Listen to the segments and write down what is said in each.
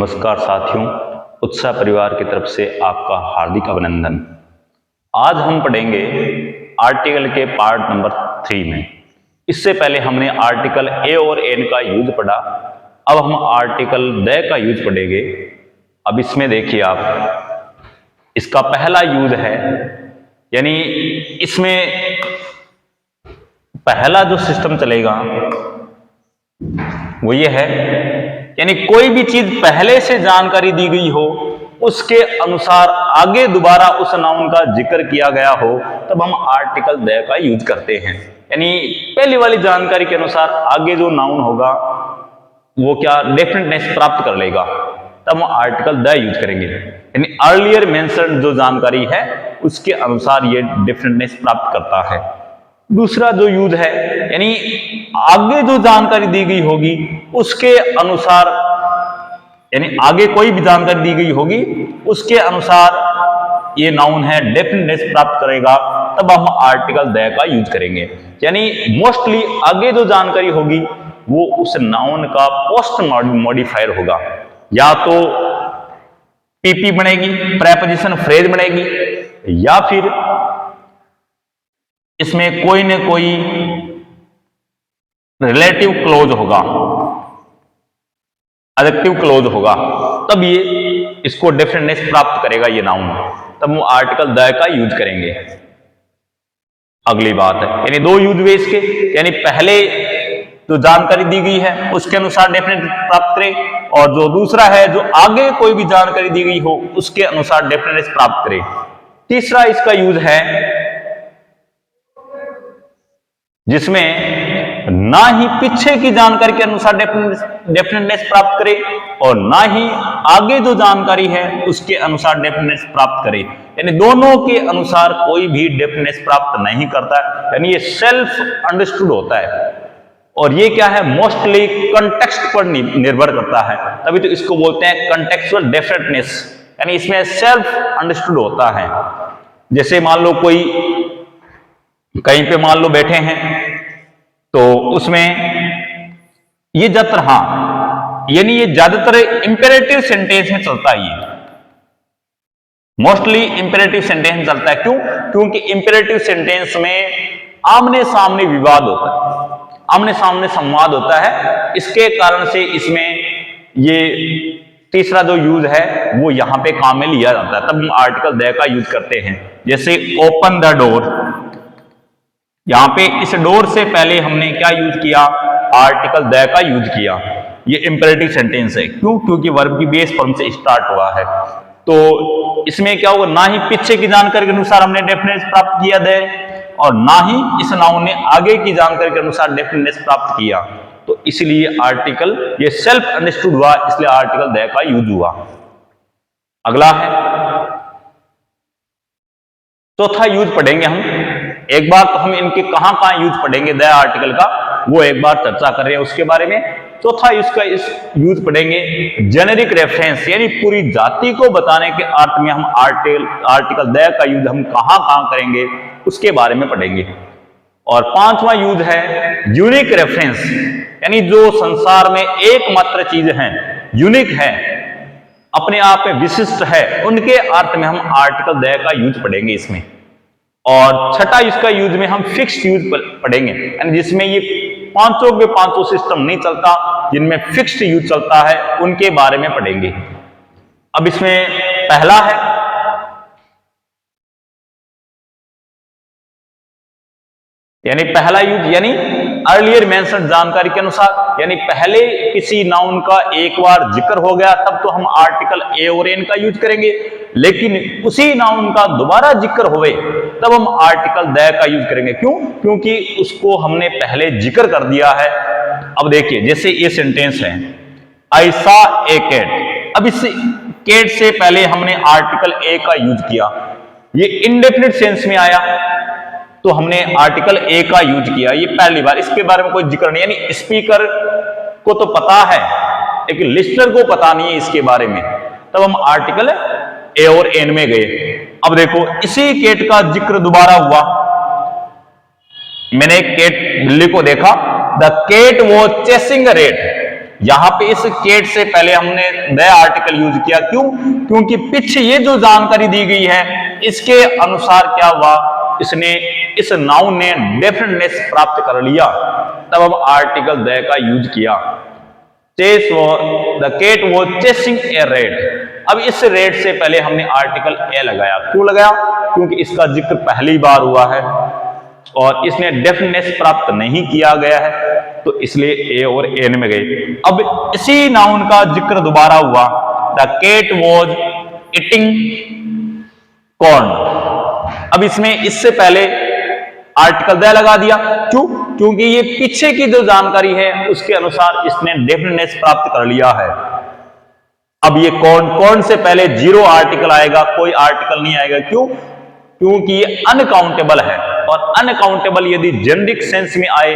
नमस्कार साथियों, उत्साह परिवार की तरफ से आपका हार्दिक अभिनंदन। आज हम पढ़ेंगे आर्टिकल के पार्ट नंबर 3 में। इससे पहले हमने आर्टिकल ए और एन का यूज पढ़ा, अब हम आर्टिकल द का यूज पढ़ेंगे। अब इसमें देखिए आप, इसका पहला यूज है, यानी इसमें पहला जो सिस्टम चलेगा वो ये है, यानी कोई भी चीज पहले से जानकारी दी गई हो, उसके अनुसार आगे दोबारा उस नाउन का जिक्र किया गया हो, तब हम आर्टिकल द का यूज करते हैं। यानी पहली वाली जानकारी के अनुसार आगे जो नाउन होगा वो क्या डेफिनेटनेस प्राप्त कर लेगा, तब हम आर्टिकल द यूज करेंगे। यानी अर्लियर मेंशन्ड जो जानकारी है उसके अनुसार ये डेफिनेटनेस प्राप्त करता है। दूसरा जो यूज है, यानी आगे जो जानकारी दी गई होगी उसके अनुसार, यानी आगे कोई भी जानकारी दी गई होगी उसके अनुसार ये नाउन है डेफिनेटनेस प्राप्त करेगा, तब हम आर्टिकल द का यूज करेंगे। यानी मोस्टली आगे जो जानकारी होगी वो उस नाउन का पोस्ट मॉडिफायर होगा, या तो पीपी बनेगी, प्रेपोजिशन फ्रेज बनेगी, या फिर इसमें कोई न कोई रिलेटिव क्लोज होगा, एडजेक्टिव क्लोज होगा, तब ये इसको डेफिनेटनेस प्राप्त करेगा ये नाउन, तब हम आर्टिकल द का यूज करेंगे। अगली बात है, यानी दो यूज हुए इसके, यानी पहले जो जानकारी दी गई है उसके अनुसार डेफिनेट प्राप्त करे, और जो दूसरा है जो आगे कोई भी जानकारी दी गई हो उसके अनुसार डेफिनेटनेस प्राप्त करे। तीसरा इसका यूज है जिसमें ना ही पीछे की जानकारी के अनुसार डेफिनेटनेस प्राप्त करे और ना ही आगे जो जानकारी है उसके अनुसार डेफिनेटनेस प्राप्त करे, यानी दोनों के अनुसार कोई भी डेफिनेटनेस प्राप्त नहीं करता है। यानी ये सेल्फ अंडरस्टूड होता है, और ये क्या है, मोस्टली कंटेक्स्ट पर निर्भर करता है, तभी तो इसको बोलते हैं कंटेक्चुअल डेफिनेटनेस। यानी इसमें सेल्फ अंडरस्टूड होता है। जैसे मान लो कोई कहीं पे मान लो बैठे हैं, तो उसमें ये ज्यादातर, हाँ, यानी ये ज्यादातर इंपेरेटिव सेंटेंस में चलता है, ये मोस्टली इंपेरेटिव सेंटेंस में चलता है। क्यों? क्योंकि इंपेरेटिव सेंटेंस में आमने सामने विवाद होता है, आमने सामने संवाद होता है, इसके कारण से इसमें ये तीसरा जो यूज है वो यहां पे काम में लिया जाता है, तब हम आर्टिकल द का यूज करते हैं। जैसे ओपन द डोर, यहां पे इस डोर से पहले हमने क्या यूज किया, आर्टिकल द का यूज किया। ये इंपेरेटिव सेंटेंस है, क्यों? क्योंकि वर्ब की बेस फॉर्म से स्टार्ट हुआ है, तो इसमें क्या होगा, ना ही पीछे की जानकारी के अनुसार हमने डेफिनेटनेस प्राप्त किया द, और ना ही इस नाउन ने आगे की जानकारी के अनुसार डेफिनेटनेस प्राप्त किया, तो इसलिए आर्टिकल ये सेल्फ अंडरस्टूड हुआ, इसलिए आर्टिकल द का यूज हुआ। अगला है चौथा यूज पढ़ेंगे हम। एक बार तो हम इनके कहां यूज पढ़ेंगे द आर्टिकल का, वो एक बार चर्चा कर रहे हैं उसके बारे में। चौथा इसका इस यूज पढ़ेंगे जेनेरिक रेफरेंस, यानी पूरी जाति को बताने के अर्थ में हम आर्टिकल द का यूज हम कहां करेंगे उसके बारे में पढ़ेंगे। और पांचवा यूज है यूनिक रेफरेंस, यानी जो संसार में एकमात्र चीज है, यूनिक है, अपने आप में विशिष्ट है, उनके अर्थ में हम आर्टिकल द का यूज पढ़ेंगे इसमें। और छठा इसका यूज में हम फिक्स्ड यूज पढ़ेंगे, यानी जिसमें ये पांचों के पांचों सिस्टम नहीं चलता, जिनमें फिक्स्ड यूज चलता है, उनके बारे में पढ़ेंगे। अब इसमें पहला है, यानी पहला यूज, यानी अर्लियर मेंशन्ड जानकारी के अनुसार, यानी पहले किसी नाउन का एक बार जिक्र हो गया तब तो हम आर्टिकल ए और एन का यूज करेंगे, लेकिन उसी नाउन का दोबारा जिक्र होवे तब हम आर्टिकल द का यूज करेंगे। क्यों? क्योंकि उसको हमने पहले जिक्र कर दिया है। अब देखिए, जैसे ये सेंटेंस है, आई सॉ ए कैट, अब इस कैट से पहले हमने आर्टिकल ए का यूज किया, ये इंडेफिनिट सेंस में आया तो हमने आर्टिकल ए का यूज किया, ये पहली बार, इसके बारे में कोई जिक्र नहीं, यानी स्पीकर को तो पता है लेकिन लिस्नर को पता नहीं है इसके बारे में, तब हम आर्टिकल ए और एन में गए। अब देखो, इसी कैट का जिक्र दोबारा हुआ, मैंने कैट बिल्ली को देखा, the cat was chasing a rat, यहां पे इस केट से पहले हमने द आर्टिकल यूज किया, क्यों? क्योंकि पीछे ये जो जानकारी दी गई है इसके अनुसार क्या हुआ, इसने इस नाउन ने डेफिनेटनेस प्राप्त कर लिया, तब हम आर्टिकल द का यूज किया। Chase the cat was chasing a rat. अब इस रेट से पहले हमने आर्टिकल ए लगाया, क्यों लगाया? क्योंकि इसका जिक्र पहली बार हुआ है और इसने डेफिनेटनेस प्राप्त नहीं किया गया है, तो इसलिए ए और एन में गए। अब इसी नाउन का जिक्र दोबारा हुआ, the cat was eating corn. अब इसमें इससे पहले आर्टिकल द लगा दिया, क्यों? क्योंकि ये पीछे की जो जानकारी है उसके अनुसार इसने डेफिनेटनेस प्राप्त कर लिया है। अब ये कौन से पहले जीरो आर्टिकल आएगा, कोई आर्टिकल नहीं आएगा, क्यों? क्योंकि ये अनकाउंटेबल है और अनकाउंटेबल यदि जेनेरिक सेंस में आए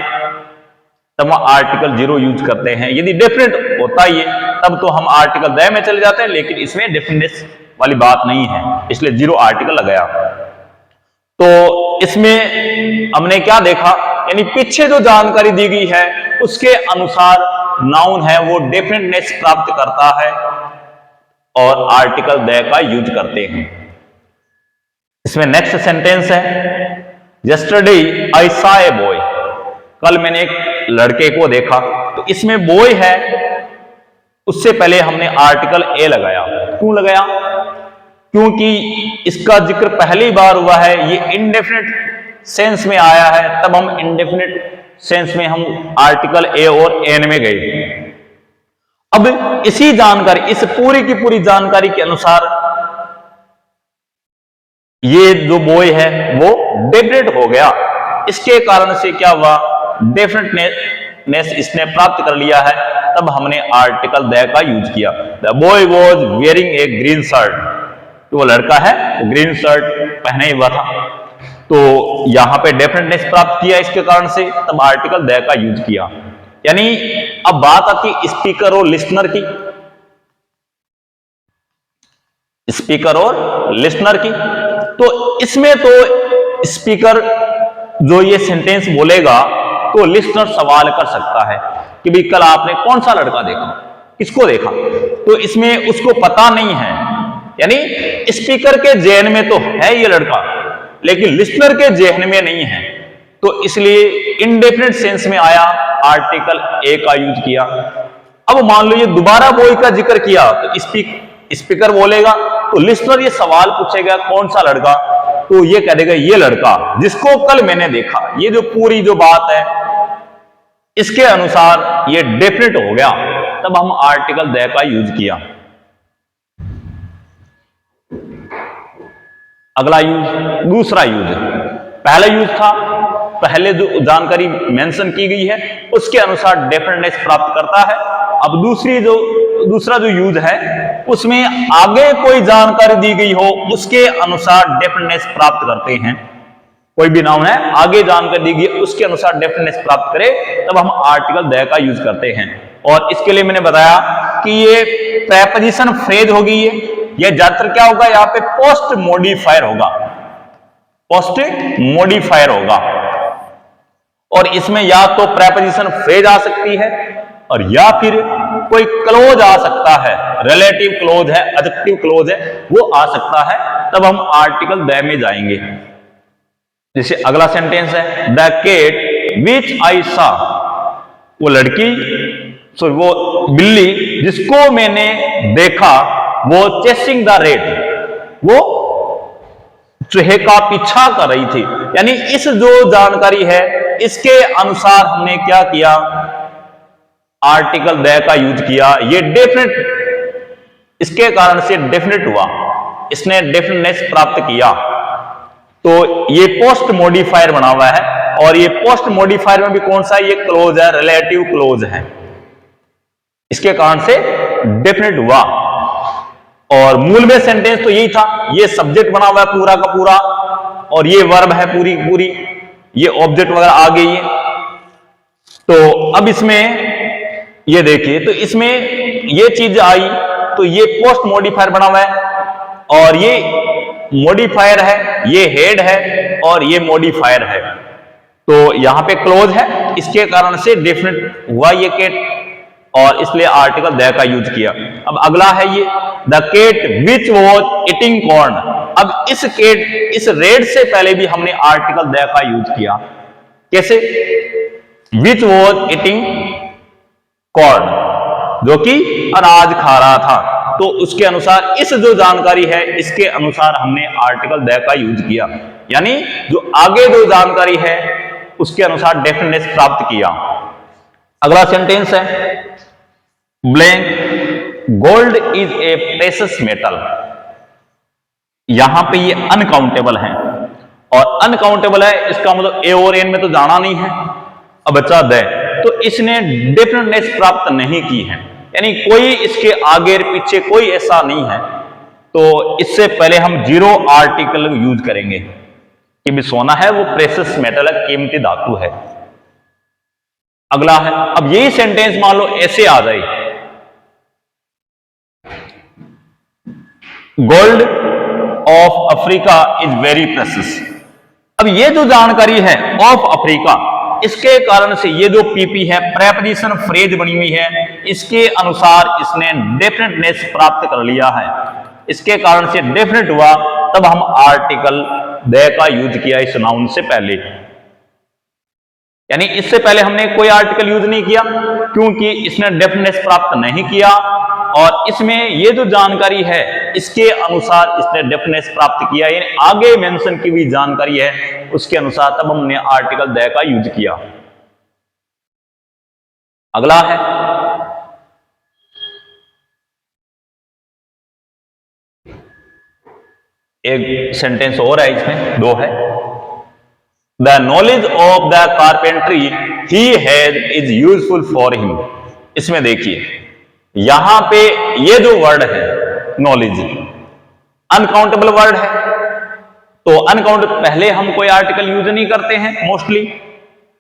तब हम आर्टिकल जीरो यूज करते हैं। यदि डेफिनेट होता ही है तब तो हम आर्टिकल द में चले जाते हैं, लेकिन इसमें डेफिनेटनेस वाली बात नहीं है, इसलिए जीरो आर्टिकल लगाया। तो इसमें हमने क्या देखा, यानी पीछे जो जानकारी दी गई है उसके अनुसार नाउन है वो डेफिनेटनेस प्राप्त करता है और आर्टिकल द का यूज करते हैं। इसमें नेक्स्ट सेंटेंस है, yesterday I saw a boy. कल मैंने एक लड़के को देखा, तो इसमें बॉय है, उससे पहले हमने आर्टिकल ए लगाया। क्यों लगाया? क्योंकि इसका जिक्र पहली बार हुआ है, ये इंडेफिनिट सेंस में आया है, तब हम इंडेफिनिट सेंस में हम आर्टिकल ए और एन में गए। अब इसी जानकारी, इस पूरी की पूरी जानकारी के अनुसार ये जो बॉय है वो डेफिनेट हो गया। इसके कारण से क्या हुआ, डेफिनेटनेस इसने प्राप्त कर लिया है, तब हमने आर्टिकल द का यूज किया। The boy was wearing A green shirt. तो वो लड़का है ग्रीन शर्ट पहने हुआ था, तो यहां पे डेफिनेटनेस प्राप्त किया इसके कारण से, तब आर्टिकल द का यूज किया। यानी अब बात आती स्पीकर और लिसनर की, स्पीकर और लिसनर की। तो इसमें तो स्पीकर जो ये सेंटेंस बोलेगा तो लिसनर सवाल कर सकता है कि भाई कल आपने कौन सा लड़का देखा, किसको देखा? तो इसमें उसको पता नहीं है, यानी स्पीकर के जेहन में तो है ये लड़का, लेकिन लिसनर के जेहन में नहीं है, तो इसलिए इंडेफिनिट सेंस में आया, आर्टिकल ए का यूज किया। अब मान लो ये दोबारा बॉय का जिक्र किया, तो स्पीकर बोलेगा, तो लिसनर ये सवाल पूछेगा कौन सा लड़का, तो ये कह देगा ये लड़का जिसको कल मैंने देखा। ये जो पूरी जो बात है इसके अनुसार ये डेफिनेट हो गया, तब हम आर्टिकल द का यूज किया। अगला यूज, दूसरा यूज। पहला यूज था, पहले जो जानकारी मेंशन की गई है उसके अनुसार डेफिनेटनेस प्राप्त करता है। अब दूसरा जो यूज है उसमें आगे कोई जानकारी दी गई हो उसके अनुसार डेफिनेटनेस प्राप्त करते हैं। कोई भी नाउन है, आगे जानकारी दी गई उसके अनुसार डेफिनेटनेस प्राप्त करे, तब हम आर्टिकल द का यूज करते हैं। और इसके लिए मैंने बताया कि ये प्रेपोजिशन फ्रेज होगी, ये ज्यादातर क्या होगा, यहाँ पे पोस्ट मॉडिफायर होगा, पोस्ट मॉडिफायर होगा। और इसमें या तो प्रेपोजिशन फ्रेज आ सकती है और या फिर कोई क्लोज आ सकता है, रिलेटिव क्लोज है, एडजेक्टिव क्लोज है, वो आ सकता है, तब हम आर्टिकल द में जाएंगे। जैसे अगला सेंटेंस है, the cat which I saw. वो लड़की, सॉरी वो बिल्ली जिसको मैंने देखा, वो चेसिंग द रेट, वो चूहे का पीछा कर रही थी। यानी इस जो जानकारी है इसके अनुसार हमने क्या किया, आर्टिकल द का यूज किया। ये डेफिनेट, इसके कारण से डेफिनेट हुआ, इसने डेफिनेटनेस प्राप्त किया। तो ये पोस्ट मॉडिफायर बना हुआ है, और ये पोस्ट मॉडिफायर में भी कौन सा, ये क्लोज है, रिलेटिव क्लोज है, इसके कारण से डेफिनेट हुआ। और मूल में सेंटेंस तो यही था, ये सब्जेक्ट बना हुआ है पूरा का पूरा, और ये वर्ब है पूरी पूरी, ये ऑब्जेक्ट वगैरह आ गई है। तो अब इसमें ये देखिए, तो इसमें ये चीज आई, तो ये पोस्ट मॉडिफायर बना हुआ है, और ये मॉडिफायर है, ये हेड है, और ये मॉडिफायर है। तो यहां पे क्लोज है, इसके कारण से डेफिनेट हुआ ये केट। और इसलिए आर्टिकल द का यूज किया। अब अगला है ये the cat which was eating corn. अब इस केट, इस रेड से पहले भी हमने आर्टिकल द का यूज किया। कैसे? विच वॉज ईटिंग कॉर्न, जो कि अनाज खा रहा था, तो उसके अनुसार इस जो जानकारी है इसके अनुसार हमने आर्टिकल द का यूज किया, यानी जो आगे जो जानकारी है उसके अनुसार डेफिनेटनेस प्राप्त किया। अगला सेंटेंस है blank gold is a precious metal. यहां पे ये अनकाउंटेबल है, और अनकाउंटेबल है इसका मतलब ए और एन में तो जाना नहीं है। अब बचा द, तो इसने डेफिनेटनेस प्राप्त नहीं की है, यानी कोई इसके आगे पीछे कोई ऐसा नहीं है। तो इससे पहले हम जीरो आर्टिकल यूज करेंगे कि भी सोना है वो प्रेशियस मेटल है, कीमती धातु है। अगला है, अब यही सेंटेंस मान लो ऐसे आ जाए, gold of Africa is very precious. अब ये जो जानकारी है ऑफ अफ्रीका, इसके कारण से ये जो पीपी है प्रेपोजिशन फ्रेज बनी हुई है, इसके अनुसार इसने डेफिनेटनेस प्राप्त कर लिया है। इसके कारण से डेफिनेट हुआ, तब हम आर्टिकल द का यूज किया इस नाउन से पहले, यानी इससे पहले हमने कोई आर्टिकल यूज नहीं किया क्योंकि इसने डेफिनेटनेस प्राप्त नहीं किया, और इसमें ये जो जानकारी है इसके अनुसार इसने डेफिनेटनेस प्राप्त किया, यानी आगे मेंशन की हुई जानकारी है उसके अनुसार, तब हमने आर्टिकल द का यूज किया। अगला है एक सेंटेंस और है, इसमें दो है, the knowledge of the carpentry he has is useful for him. इसमें देखिए यहां पे ये जो वर्ड है नॉलेज अनकाउंटेबल वर्ड है, तो अनकाउंट पहले हम कोई आर्टिकल यूज नहीं करते हैं मोस्टली,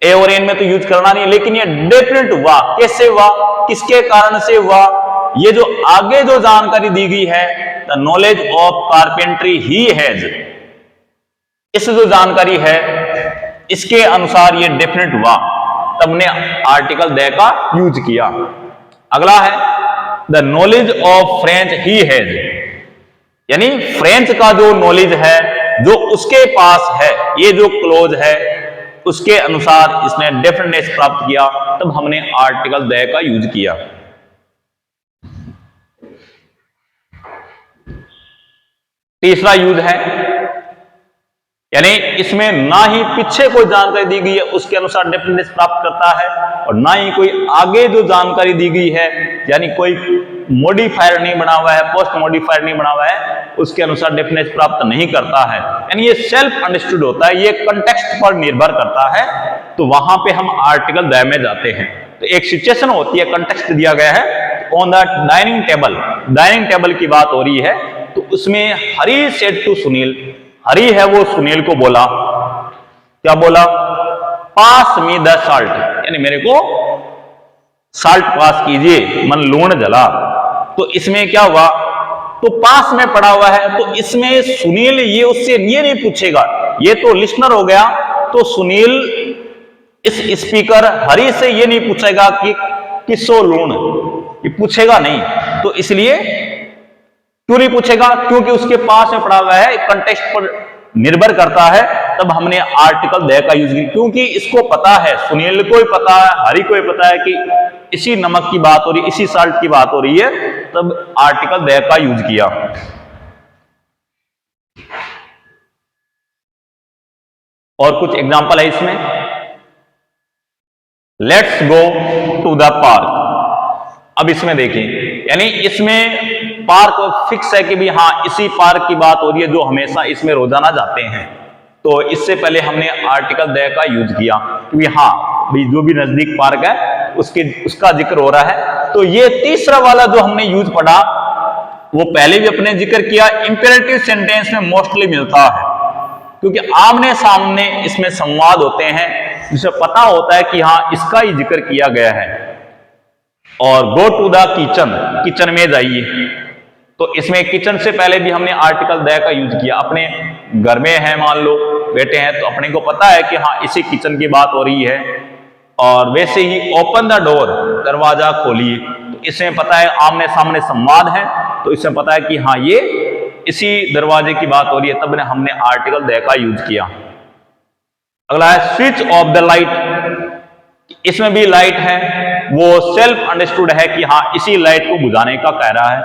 ए और एन में तो यूज करना नहीं, लेकिन ये डेफिनेट हुआ। कैसे हुआ, किसके कारण से हुआ? ये जो आगे जो जानकारी दी गई है the knowledge of carpentry he has, इस जो जानकारी है इसके अनुसार ये डेफिनेट हुआ, तब ने आर्टिकल द का यूज किया। अगला है the knowledge of French he has, यानी फ्रेंच का जो नॉलेज है जो उसके पास है, ये जो क्लोज है उसके अनुसार इसने डेफिनेटनेस प्राप्त किया, तब हमने आर्टिकल द का यूज किया। तीसरा यूज है, यानी इसमें ना ही पीछे कोई जानकारी दी गई है उसके अनुसार डेफिनेटनेस प्राप्त करता है, और ना ही कोई आगे जो जानकारी दी गई है, यानी कोई मॉडिफायर नहीं बना हुआ है, पोस्ट मॉडिफायर नहीं बना हुआ है, उसके अनुसार डेफिनेटनेस प्राप्त नहीं करता है। यानी ये सेल्फ अंडरस्टूड होता है, ये कंटेक्स्ट पर निर्भर करता है, तो वहां पे हम आर्टिकल द में जाते हैं। तो एक सिचुएशन होती है, कंटेक्स्ट दिया गया है, on the dining table, dining table की बात हो रही है, तो उसमें हरी सेड टू सुनील, हरी है वो सुनील को बोला, क्या बोला? पास मी द साल्ट, यानी मेरे को साल्ट पास कीजिए, मन लूण जला। तो इसमें क्या हुआ, तो पास में पड़ा हुआ है, तो इसमें सुनील ये उससे ये नहीं पूछेगा, ये तो लिसनर हो गया, तो सुनील इस स्पीकर हरी से ये नहीं पूछेगा कि किसो लूण, ये पूछेगा नहीं। तो इसलिए क्यों नहीं पूछेगा? क्योंकि उसके पास में पड़ा हुआ है, कंटेक्स्ट पर निर्भर करता है, तब हमने आर्टिकल द का यूज किया, क्योंकि इसको पता है, सुनील को ही पता है, हरि को ही पता है कि इसी नमक की बात हो रही है, इसी साल्ट की बात हो रही है, तब आर्टिकल द का यूज किया। और कुछ एग्जांपल है इसमें, let's go to the park. अब इसमें देखिए, यानी इसमें पार्क फिक्स है कि भी हाँ इसी पार्क की बात हो रही है जो हमेशा इसमें रोजाना जाते हैं, तो इससे पहले हमने आर्टिकल द का यूज किया क्योंकि हाँ भाई जो भी नजदीक पार्क है उसका जिक्र हो रहा है। तो ये तीसरा वाला जो हमने यूज पढ़ा वो पहले भी अपने जिक्र किया, इंपेरेटिव सेंटेंस में मोस्टली मिलता है, क्योंकि आमने सामने इसमें संवाद होते हैं, जिसे पता होता है कि हाँ इसका ही जिक्र किया गया है। और go to the kitchen, kitchen में जाइए, तो इसमें किचन से पहले भी हमने आर्टिकल द का यूज किया। अपने घर में है, मान लो बैठे हैं, तो अपने को पता है कि हाँ इसी किचन की बात हो रही है। और वैसे ही ओपन द डोर, दरवाजा खोलिए। तो इसमें पता है आमने सामने संवाद है, तो इसमें पता है कि हाँ ये इसी दरवाजे की बात हो रही है, तब ने हमने आर्टिकल द का यूज किया। अगला है स्विच ऑफ द लाइट। इसमें भी लाइट है, वो सेल्फ अंडरस्टूड है कि हाँ इसी लाइट को बुझाने का कह रहा है,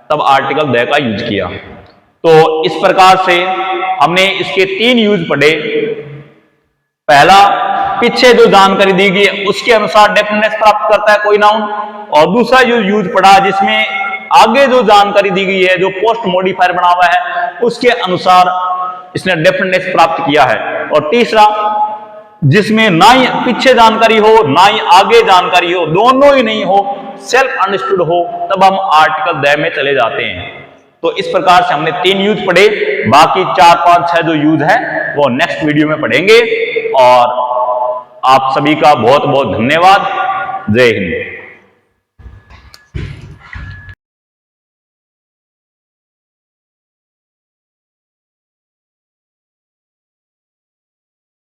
तब आर्टिकल द का यूज किया। तो इस प्रकार से हमने इसके 3 यूज पढ़े। पहला, पीछे जो जानकारी दी गई है उसके अनुसार डेफिनेटनेस प्राप्त करता है कोई नाउन, और दूसरा जो यूज पढ़ा जिसमें आगे जो जानकारी दी गई है, जो पोस्ट मॉडिफायर बना हुआ है, उसके अनुसार इसने डेफिनेटनेस प्राप्त किया है। और तीसरा, जिसमें ना ही पीछे जानकारी हो ना ही आगे जानकारी हो, दोनों ही नहीं हो, सेल्फ अंडरस्टूड हो, तब हम आर्टिकल द में चले जाते हैं। तो इस प्रकार से हमने 3 यूज पढ़े, बाकी 4, 5, 6 जो यूज है वो नेक्स्ट वीडियो में पढ़ेंगे। और आप सभी का बहुत बहुत धन्यवाद। जय हिंद।